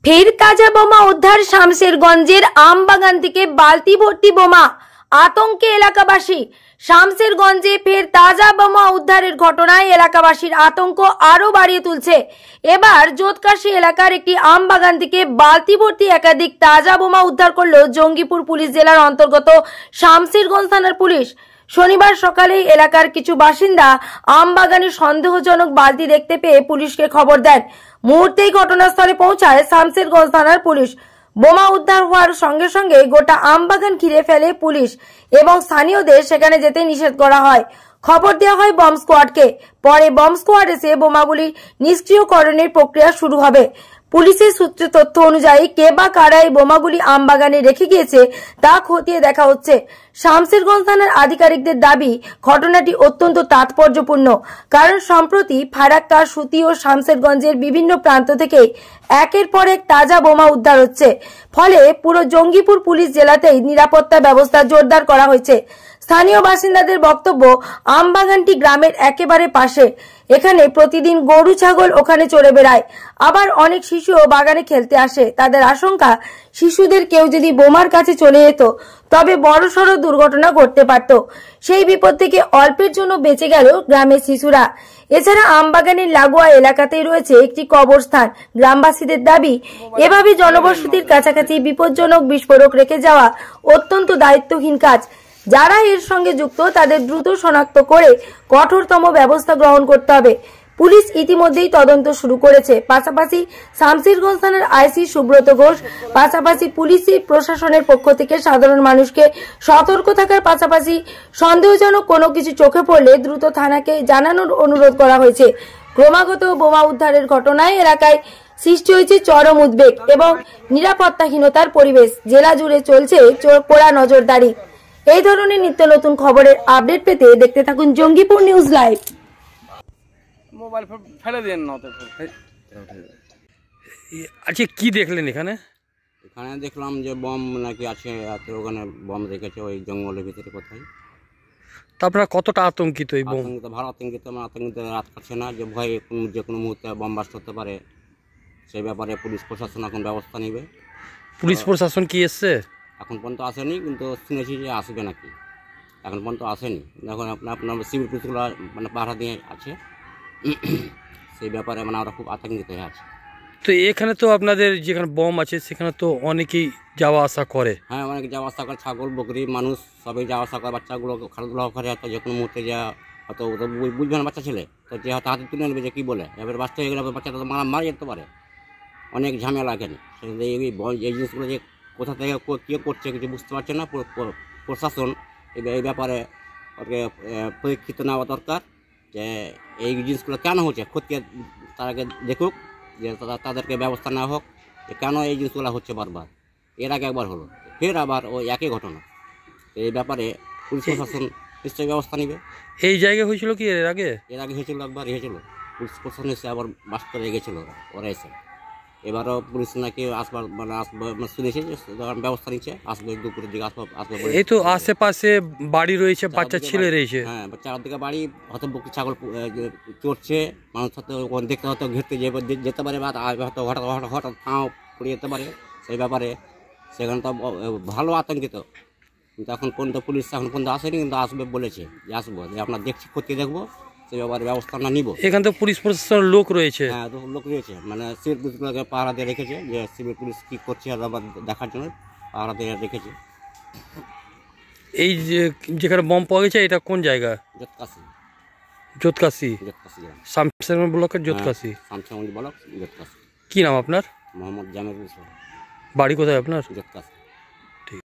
ফের তাজা বোমা উদ্ধার শামশেরগঞ্জের আমবাগান থেকে বালতি ভর্তি বোমা, আতঙ্কে এলাকাবাসী। শামশেরগঞ্জে ফের তাজা বোমা উদ্ধারের ঘটনায় এলাকাবাসীর আতঙ্ক আরো বাড়িয়ে তুলছে। এবার জোতকাশী এলাকার একটি আমবাগান থেকে বালতি ভর্তি একাধিক তাজা বোমা উদ্ধার করল জঙ্গিপুর পুলিশ জেলার অন্তর্গত শামশেরগঞ্জ থানার পুলিশ। শনিবার সকালে এলাকার কিছু বাসিন্দা আমবাগানে সন্দেহজনক বালতি দেখতে পেয়ে পুলিশকে খবর দেন। মুহূর্তেই ঘটনাস্থলে পৌঁছায় শামশেরগঞ্জ থানার পুলিশ। বোমা উদ্ধার হওয়ার সঙ্গে সঙ্গে গোটা আমবাগান ঘিরে ফেলে পুলিশ এবং স্থানীয়দের সেখানে যেতে নিষেধ করা হয়। খবর দেওয়া হয় বম স্কোয়াডকে। পরে বম স্কোয়াড এসে বোমাগুলি নিষ্ক্রিয়করণের প্রক্রিয়া শুরু হবে। পুলিশের সূত্রে তথ্য অনুযায়ী কে বা কারা এই বোমাগুলি আমবাগানে রেখে গিয়েছে তা খতিয়ে দেখা হচ্ছে। শামশেরগঞ্জ থানার আধিকারিকদের দাবি, ঘটনাটি অত্যন্ত তাৎপর্যপূর্ণ, কারণ সম্প্রতি ফারাক্কা, সুতি ও শামশেরগঞ্জের বিভিন্ন প্রান্ত থেকে একের পর এক তাজা বোমা উদ্ধার হচ্ছে। ফলে পুরো জঙ্গিপুর পুলিশ জেলাতেই নিরাপত্তা ব্যবস্থা জোরদার করা হয়েছে। স্থানীয় বাসিন্দাদের বক্তব্য, আমবাগানটি গ্রামের একেবারে পাশে। এখানে প্রতিদিন গরু ছাগল ওখানে চড়ে বেড়ায়। আবার অনেক শিশুও বাগানে খেলতে আসে। তাদের আশঙ্কা, শিশুদের কেউ যদি বোমার কাছে চলে যেত তবে বড়সড় দুর্ঘটনা ঘটতে পারত। সেই বিপদ থেকে অল্পের জন্য বেঁচে গেল গ্রামের শিশুরা। এছাড়া আমবাগানের লাগোয়া এলাকাতেই রয়েছে একটি কবরস্থান। গ্রামবাসীদের দাবি, এভাবে জনবসতির কাছাকাছি বিপজ্জনক বিস্ফোরক রেখে যাওয়া অত্যন্ত দায়িত্বহীন কাজ। যারা এর সঙ্গে যুক্ত তাদের দ্রুত শনাক্ত করে কঠোরতম ব্যবস্থা গ্রহণ করতে হবে। পুলিশ ইতিমধ্যেই তদন্ত শুরু করেছে। পাশাপাশি শামশেরগঞ্জ থানার আইসি সুব্রত ঘোষ পাশাপাশি পুলিশি প্রশাসনের পক্ষ থেকে সাধারণ মানুষকে সতর্ক থাকার পাশাপাশি সন্দেহজনক কোনো কিছু চোখে পড়লে দ্রুত থানাকে জানানোর অনুরোধ করা হয়েছে। ক্রমাগত বোমা উদ্ধারের ঘটনায় এলাকায় সৃষ্টি হয়েছে চরম উদ্বেগ এবং নিরাপত্তাহীনতার পরিবেশ। জেলা জুড়ে চলছে কড়া নজরদারি। এই ধরনের নিত্য নতুন খবরের আপডেট পেতে দেখতে থাকুন জঙ্গিপুর নিউজ লাইভ। মোবাইল ফেলে দেন না তো। আচ্ছা, কি দেখলেন এখানে? এখানে দেখলাম যে বম নাকি আছে, ওখানে বম রেখেছে ওই জঙ্গলের ভিতরে কোথায়। তা আপনারা কতটা আতঙ্কিত? এই বম ভালো আতঙ্কিত, আতঙ্কিত রাত কাটছে না, যে ভয়ে যে কোনো মুহূর্তে বম বাস্ট হতে পারে। সেই ব্যাপারে পুলিশ প্রশাসন এখন ব্যবস্থা নেবে। পুলিশ প্রশাসন কি এসছে? এখন পর্যন্ত আসেনি, কিন্তু শুনেছি যে আসবে নাকি। এখন পর্যন্ত আসেনি। এখন আপনার সিভিল পুলিশগুলো মানে পাহারা দিয়ে আছে। সেই ব্যাপারে মানে আমরা খুব আতঙ্কিত হয়ে আছি। তো এখানে তো আপনাদের যেখানে বম আছে সেখানে তো অনেকেই যাওয়া আসা করে। হ্যাঁ, অনেকে যাওয়া আসা করে, ছাগল বকরি মানুষ সবাই যাওয়া আসা করে। বাচ্চাগুলো খেলাধুলা করে, হয়তো যে কোনো মুহূর্তে যা হয়তো বুঝবে না বাচ্চা ছেলে, তো যে হয়তো হাতে তুলে নেবে যে কী বলে, এবার বাচ্চা হয়ে গেলে বাচ্চাটা তো মারা যেতে পারে। অনেক ঝামেলা এখানে। এই জিনিসগুলো যে কোথা থেকে কী করছে কিছু বুঝতে পারছে না। প্রশাসন এই ব্যাপারে ওকে পরীক্ষিত নেওয়া দরকার, যে এই জিনিসগুলো কেন হচ্ছে, খতিয়ে তাদেরকে দেখুক, যে তাদেরকে ব্যবস্থা নেওয়া হোক যে কেন এই জিনিসগুলো হচ্ছে বারবার। এর আগে একবার হলো, ফের আবার ওই একই ঘটনা। এই ব্যাপারে পুলিশ প্রশাসন নিশ্চয়ই ব্যবস্থা নেবে। এই জায়গায় হয়েছিল কি এর আগে? এর আগে হয়েছিল, একবার হয়েছিল। পুলিশ প্রশাসন এসে আবার বাস্ট করে গেছিলো ওরা এসে। এবারও পুলিশ নাকি আসবার মানে আসবে শুনেছি যে ব্যবস্থা নিচ্ছে, আসবে দুপুরের দিকে আসবে। এই তো আশেপাশে বাড়ি রয়েছে, বাচ্চা ছেলে রয়েছে। হ্যাঁ, চারদিকে বাড়ি, হয়তো বুকি ছাগল চড়ছে, মানুষ হয়তো দেখতে হয়তো ঘিরতে যেতে পারে, বা হয়তো হঠাৎ ফাঁও পড়ে যেতে পারে। সেই ব্যাপারে সেখানে তো ভালো আতঙ্কিত। কিন্তু এখন পর্যন্ত পুলিশ এখন পর্যন্ত আসেনি, কিন্তু আসবে বলেছে যে আসবো, যে আপনার দেখছি খতিয়ে দেখবো, সেই ব্যাপারে ব্যবস্থা আমরা নিব। এখানে তো পুলিশ প্রশাসনের লোক রয়েছে। হ্যাঁ, লোক রয়েছে, মানে সিভিল পুলিশগুলোকে পাহারা দিয়ে রেখেছে, যে সিভিল পুলিশ কী করছে আবার দেখার জন্য পাহারা দিয়ে রেখেছে। এই যেখানে বম পাওয়া গেছে এটা কোন জায়গা? জোতকাশী। জোতকাশী, জোতকাশী শামশেরগঞ্জ ব্লকের জোতকাশী। শামশেরগঞ্জ ব্লক জোতকাশী। কি নাম আপনার? মোহাম্মদ জামিরুল ইসলাম। বাড়ি কোথায় আপনার? জোতকাশী।